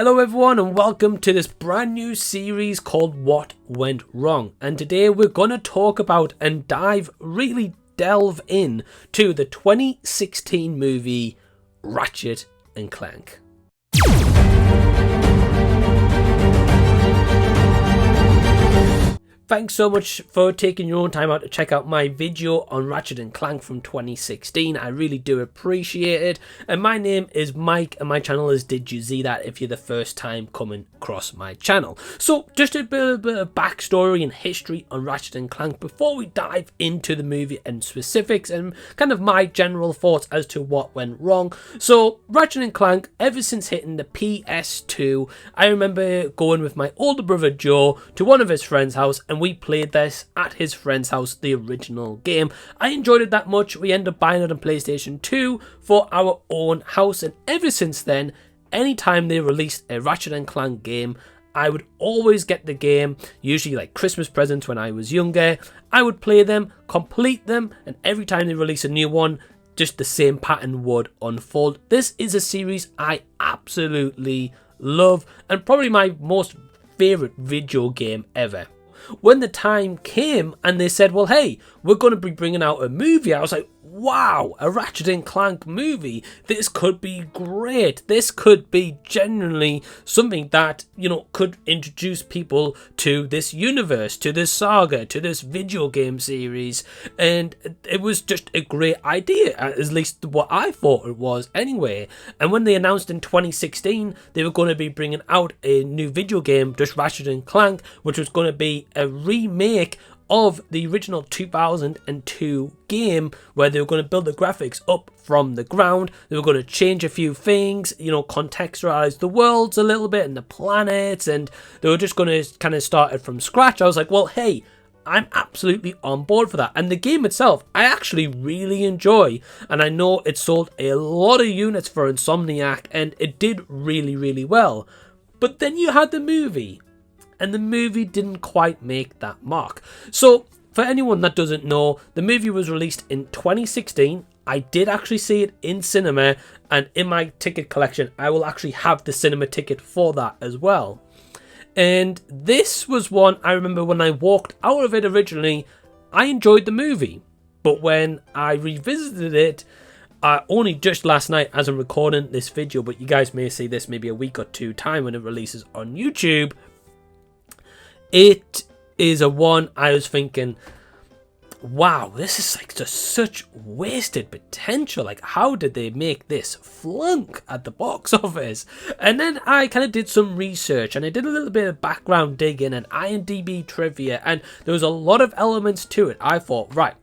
Hello everyone and welcome to this brand new series called What Went Wrong, and today we're going to talk about and really delve in to the 2016 movie Ratchet and Clank. Thanks so much for taking your own time out to check out my video on Ratchet and Clank from 2016. I really do appreciate it. And my name is Mike and my channel is Did You See That if you're the first time coming across my channel. So just a bit of backstory and history on Ratchet and Clank before we dive into the movie and specifics and kind of my general thoughts as to what went wrong. So Ratchet and Clank, ever since hitting the PS2, I remember going with my older brother Joe to one of his friend's house and we played this at his friend's house, the original game. I enjoyed it that much, we ended up buying it on PlayStation 2 for our own house, and ever since then, anytime they released a Ratchet and Clank game, I would always get the game, usually like Christmas presents when I was younger. I would play them, complete them, and every time they release a new one, just the same pattern would unfold. This is a series I absolutely love, and probably my most favourite video game ever. When the time came and they said, well, hey, we're going to be bringing out a movie, I was like, wow, a Ratchet and Clank movie. This could be great. This could be genuinely something that, could introduce people to this universe, to this saga, to this video game series. And it was just a great idea, at least what I thought it was anyway. And when they announced in 2016 they were going to be bringing out a new video game, just Ratchet and Clank, which was going to be a remake of the original 2002 game, where they were going to build the graphics up from the ground. They were going to change a few things, contextualize the worlds a little bit and the planets, and they were just going to kind of start it from scratch. I was like, well, hey, I'm absolutely on board for that. And the game itself, I actually really enjoy, and I know it sold a lot of units for Insomniac, and it did really, really well. But then you had the movie, and the movie didn't quite make that mark. So, for anyone that doesn't know, the movie was released in 2016. I did actually see it in cinema, and in my ticket collection, I will actually have the cinema ticket for that as well. And this was one I remember when I walked out of it originally, I enjoyed the movie. But when I revisited it, only just last night as I'm recording this video, but you guys may see this maybe a week or two time when it releases on YouTube, it is a one I was thinking, wow, this is like just such wasted potential. Like, how did they make this flunk at the box office? And then I kind of did some research and I did a little bit of background digging and IMDb trivia, and there was a lot of elements to it. I thought, right,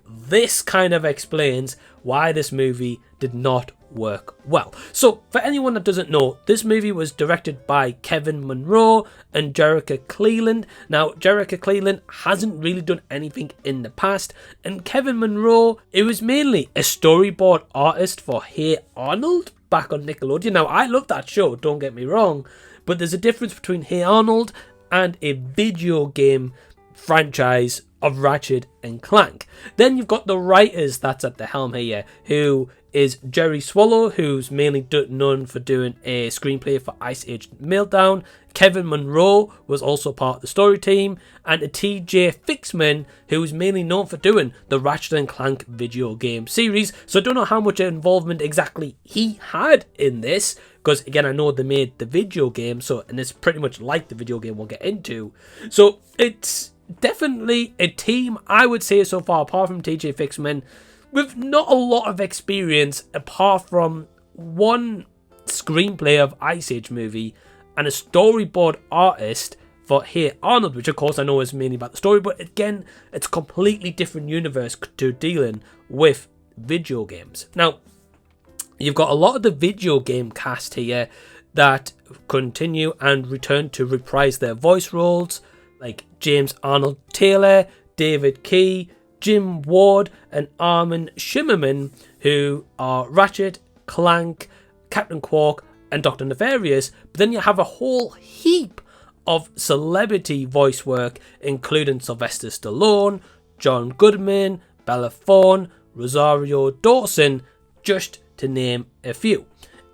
this kind of explains why this movie did not work well. So, for anyone that doesn't know, this movie was directed by Kevin Munroe and Jericca Cleland. Now, Jericca Cleland hasn't really done anything in the past, and Kevin Munroe, it was mainly a storyboard artist for Hey Arnold back on Nickelodeon. Now, I love that show, don't get me wrong, but there's a difference between Hey Arnold and a video game franchise of Ratchet and Clank. Then you've got the writers that's at the helm here, who is Jerry Swallow, who's mainly known for doing a screenplay for Ice Age Meltdown. Kevin Munroe was also part of the story team, and a TJ Fixman, who is mainly known for doing the Ratchet and Clank video game series. So I don't know how much involvement exactly he had in this, because again, I know they made the video game, and it's pretty much like the video game we'll get into. So it's definitely a team, I would say so far, apart from TJ Fixman, with not a lot of experience apart from one screenplay of Ice Age movie and a storyboard artist for Hey Arnold, which of course I know is mainly about the story, but again, it's a completely different universe to dealing with video games. Now, you've got a lot of the video game cast here that continue and return to reprise their voice roles, like James Arnold Taylor, David Kaye, Jim Ward and Armin Shimerman, who are Ratchet, Clank, Captain Quark and Dr. Nefarious. But then you have a whole heap of celebrity voice work, including Sylvester Stallone, John Goodman, Bella Thorne, Rosario Dawson, just to name a few.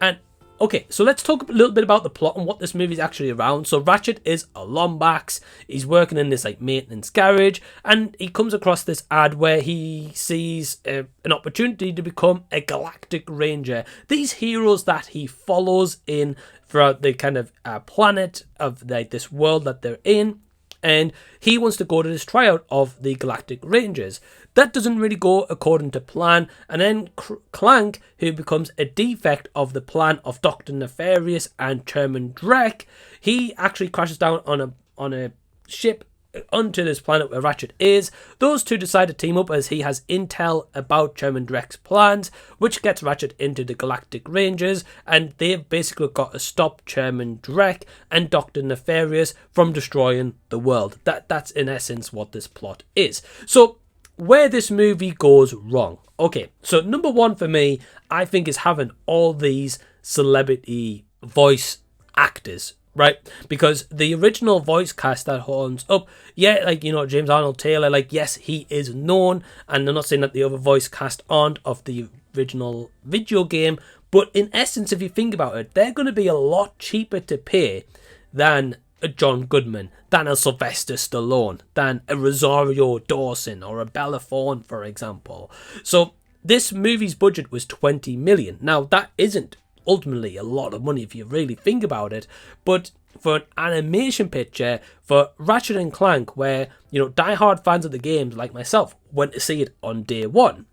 And Okay, so let's talk a little bit about the plot and what this movie is actually around. So Ratchet is a Lombax. He's working in this like maintenance garage, and he comes across this ad where he sees an opportunity to become a galactic ranger. These heroes that he follows in throughout the kind of planet of this world that they're in, and he wants to go to this tryout of the Galactic Rangers. That doesn't really go according to plan, and then Clank, who becomes a defect of the plan of Dr. Nefarious and Chairman Drek, he actually crashes down on a ship onto this planet where Ratchet is. Those two decide to team up as he has intel about Chairman Drek's plans, which gets Ratchet into the Galactic Rangers, and they've basically got to stop Chairman Drek and Dr. Nefarious from destroying the world. That's in essence what this plot is. So where this movie goes wrong. Okay, so number one for me, I think, is having all these celebrity voice actors, right? Because the original voice cast that holds up, yeah, like, you know, James Arnold Taylor, like, yes, he is known, and I'm not saying that the other voice cast aren't of the original video game, but in essence, if you think about it, they're going to be a lot cheaper to pay than a John Goodman, than a Sylvester Stallone, than a Rosario Dawson or a Bella Thorne, for example. So this movie's budget was 20 million. Now, that isn't ultimately a lot of money if you really think about it, but for an animation picture for Ratchet and Clank, where, you know, diehard fans of the games like myself went to see it on day one.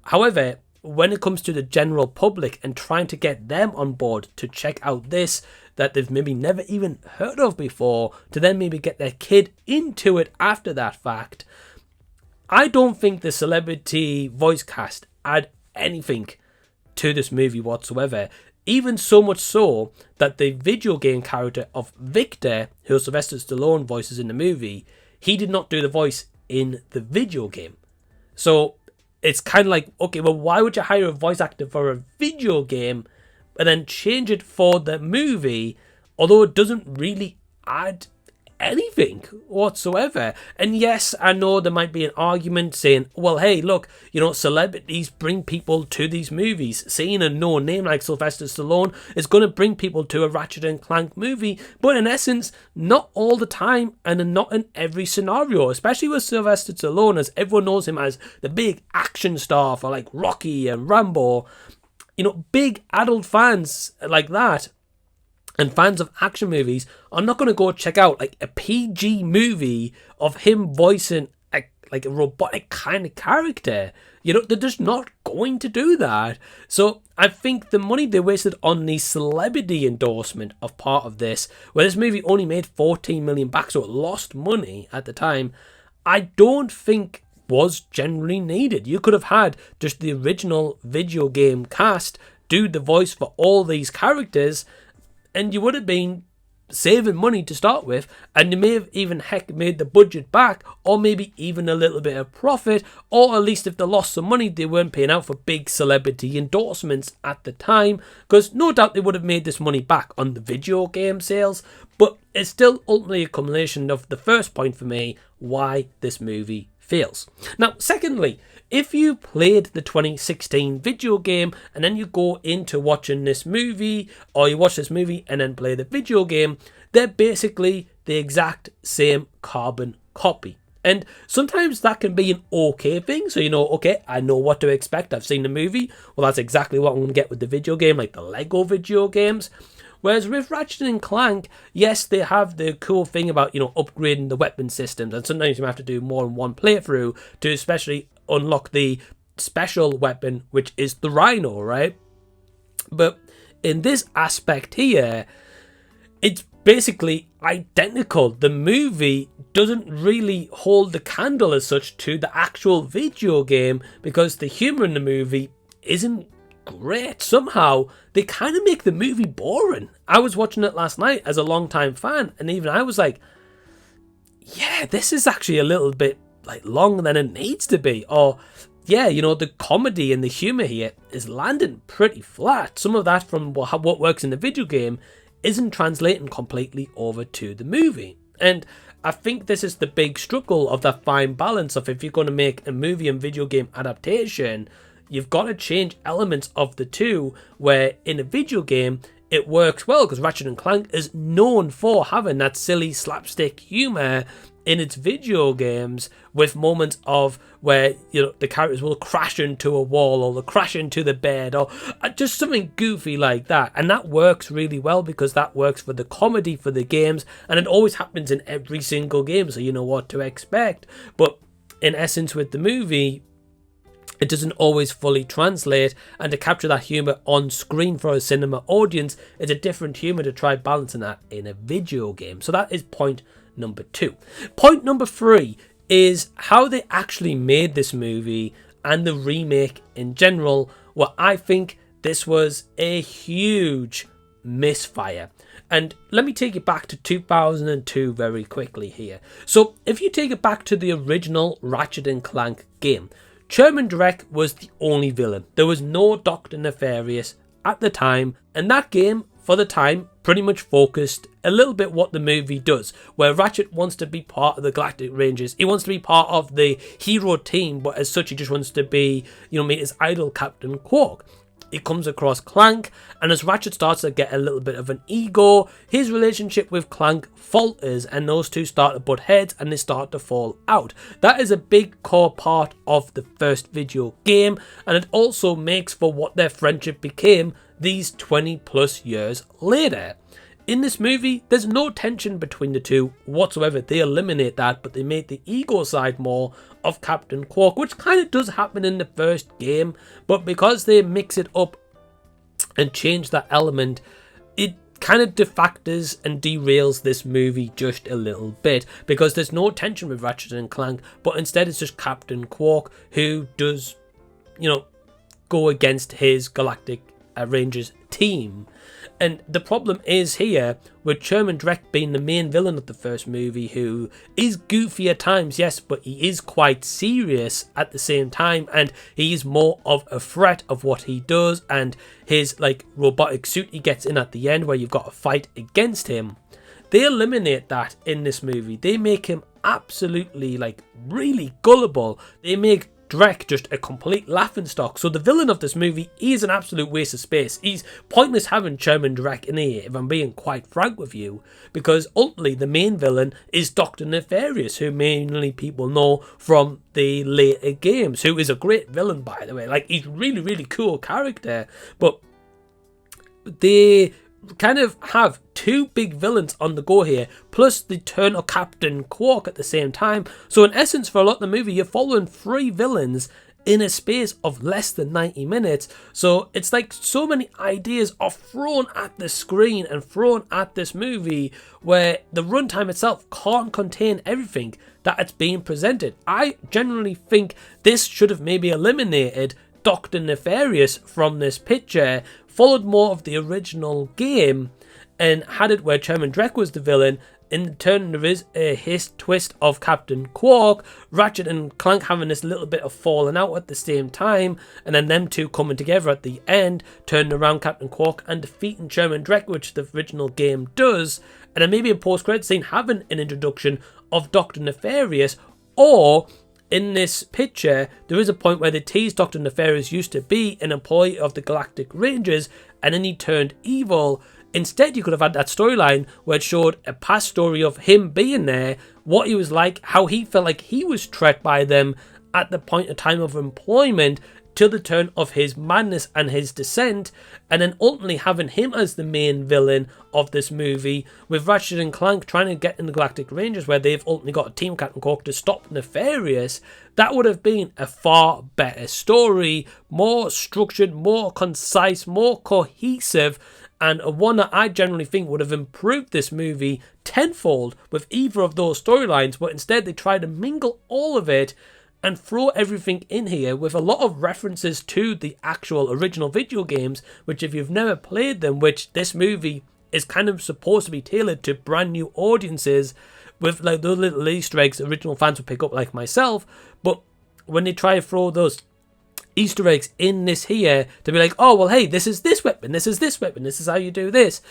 However, when it comes to the general public and trying to get them on board to check out this that they've maybe never even heard of before, to then maybe get their kid into it after that fact, I don't think the celebrity voice cast add anything to this movie whatsoever. Even so much so that the video game character of Victor, who Sylvester Stallone voices in the movie, he did not do the voice in the video game. So it's kind of like, okay, well, why would you hire a voice actor for a video game and then change it for the movie, although it doesn't really add anything whatsoever? And yes, I know there might be an argument saying, well, hey, look, you know, celebrities bring people to these movies. Seeing a known name like Sylvester Stallone is going to bring people to a Ratchet and Clank movie, but in essence, not all the time and not in every scenario, especially with Sylvester Stallone, as everyone knows him as the big action star for like Rocky and Rambo. You know, big adult fans like that and fans of action movies are not going to go check out like a PG movie of him voicing a robotic kind of character. You know, they're just not going to do that. So I think the money they wasted on the celebrity endorsement of part of this, where this movie only made 14 million back, so it lost money at the time, I don't think was generally needed. You could have had just the original video game cast do the voice for all these characters, and you would have been saving money to start with, and you may have even made the budget back, or maybe even a little bit of profit, or at least if they lost some money, they weren't paying out for big celebrity endorsements at the time, because no doubt they would have made this money back on the video game sales. But it's still ultimately a culmination of the first point for me, why this movie fails. Now, secondly, if you played the 2016 video game and then you go into watching this movie, or you watch this movie and then play the video game, they're basically the exact same carbon copy. And sometimes that can be an okay thing. So, you know, okay, I know what to expect. I've seen the movie. Well, that's exactly what I'm going to get with the video game, like the Lego video games. Whereas with Ratchet and Clank, yes, they have the cool thing about, you know, upgrading the weapon systems, and sometimes you have to do more than one playthrough to especially unlock the special weapon, which is the Rhino, right? But in this aspect here, it's basically identical. The movie doesn't really hold the candle as such to the actual video game, because the humor in the movie isn't great. Somehow they kind of make the movie boring. I was watching it last night as a long-time fan, and even I was like, yeah, this is actually a little bit like longer than it needs to be. Or yeah, you know, the comedy and the humor here is landing pretty flat. Some of that from what works in the video game isn't translating completely over to the movie. And I think this is the big struggle of that fine balance of, if you're going to make a movie and video game adaptation, you've got to change elements of the two, where in a video game, it works well because Ratchet and Clank is known for having that silly slapstick humor in its video games, with moments of where, you know, the characters will crash into a wall or they'll crash into the bed or just something goofy like that. And that works really well because that works for the comedy for the games, and it always happens in every single game, so you know what to expect. But in essence, with the movie, it doesn't always fully translate, and to capture that humour on screen for a cinema audience is a different humour to try balancing that in a video game. So that is point number 2. Point number 3 is how they actually made this movie and the remake in general, where I think this was a huge misfire. And let me take it back to 2002 very quickly here. So if you take it back to the original Ratchet and Clank game, Chairman Drek was the only villain. There was no Dr. Nefarious at the time, and that game, for the time, pretty much focused a little bit what the movie does, where Ratchet wants to be part of the Galactic Rangers. He wants to be part of the hero team, but as such, he just wants to be, you know, meet his idol, Captain Quark. He comes across Clank, and as Ratchet starts to get a little bit of an ego, his relationship with Clank falters, and those two start to butt heads and they start to fall out. That is a big core part of the first video game, and it also makes for what their friendship became these 20 plus years later. In this movie, there's no tension between the two whatsoever. They eliminate that, but they make the ego side more of Captain Quark, which kind of does happen in the first game, but because they mix it up and change that element, it kind of defactors and derails this movie just a little bit, because there's no tension with Ratchet and Clank, but instead it's just Captain Quark who does, you know, go against his Galactic Rangers team. And the problem is here, with Chairman Drek being the main villain of the first movie, who is goofy at times, yes, but he is quite serious at the same time, and he is more of a threat of what he does, and his like robotic suit he gets in at the end where you've got to fight against him. They eliminate that in this movie. They make him absolutely like really gullible. They make Drek just a complete laughingstock. So the villain of this movie is an absolute waste of space. He's pointless having Chairman Drek in here, if I'm being quite frank with you, because ultimately the main villain is Dr. Nefarious, who mainly people know from the later games, who is a great villain, by the way. Like, he's really, really cool character, but they kind of have two big villains on the go here, plus the turn of Captain Quark at the same time. So in essence, for a lot of the movie, you're following 3 villains in a space of less than 90 minutes. So it's like so many ideas are thrown at the screen and thrown at this movie, where the runtime itself can't contain everything that it's being presented. I generally think this should have maybe eliminated Dr. Nefarious from this picture, followed more of the original game, and had it where Chairman Drek was the villain. In turn, there is a twist of Captain Quark, Ratchet and Clank having this little bit of falling out at the same time, and then them two coming together at the end, turning around Captain Quark and defeating Chairman Drek, which the original game does, and then maybe a post-credit scene having an introduction of Dr. Nefarious. Or in this picture, there is a point where they tease Dr. Nefarious used to be an employee of the Galactic Rangers, and then he turned evil. Instead, you could have had that storyline where it showed a past story of him being there, what he was like, how he felt like he was treated by them at the point of time of employment, till the turn of his madness and his descent, and then ultimately having him as the main villain of this movie, with Ratchet and Clank trying to get in the Galactic Rangers, where they've ultimately got a team Captain Quark to stop Nefarious. That would have been a far better story, more structured, more concise, more cohesive, and one that I generally think would have improved this movie tenfold with either of those storylines, but instead they try to mingle all of it and throw everything in here with a lot of references to the actual original video games, which if you've never played them, which this movie is kind of supposed to be tailored to brand new audiences, with like those little Easter eggs original fans would pick up like myself, but when they try to throw those Easter eggs in this here to be like, oh well, hey, this is this weapon, this is this weapon, this is how you do this,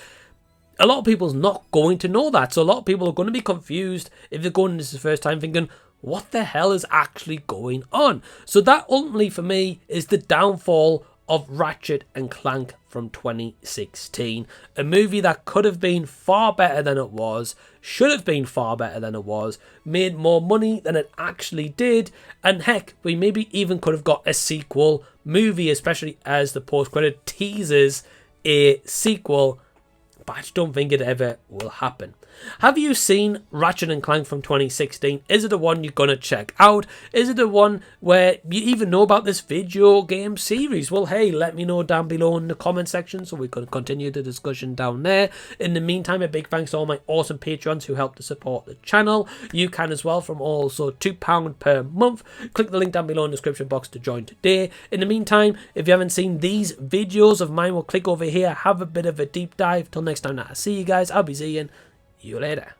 a lot of people's not going to know that. So a lot of people are going to be confused if they're going into this the first time thinking, what the hell is actually going on? So that ultimately for me is the downfall of Ratchet and Clank from 2016. A movie that could have been far better than it was, should have been far better than it was, made more money than it actually did, and heck, we maybe even could have got a sequel movie, especially as the post-credit teases a sequel, but I just don't think it ever will happen. Have you seen Ratchet and Clank from 2016? Is it the one you're going to check out? Is it the one where you even know about this video game series? Well, hey, let me know down below in the comment section so we can continue the discussion down there. In the meantime, a big thanks to all my awesome patrons who help to support the channel. You can as well from also £2 per month. Click the link down below in the description box to join today. In the meantime, if you haven't seen these videos of mine, we'll click over here, have a bit of a deep dive. Till next time that I see you guys, I'll be seeing you later.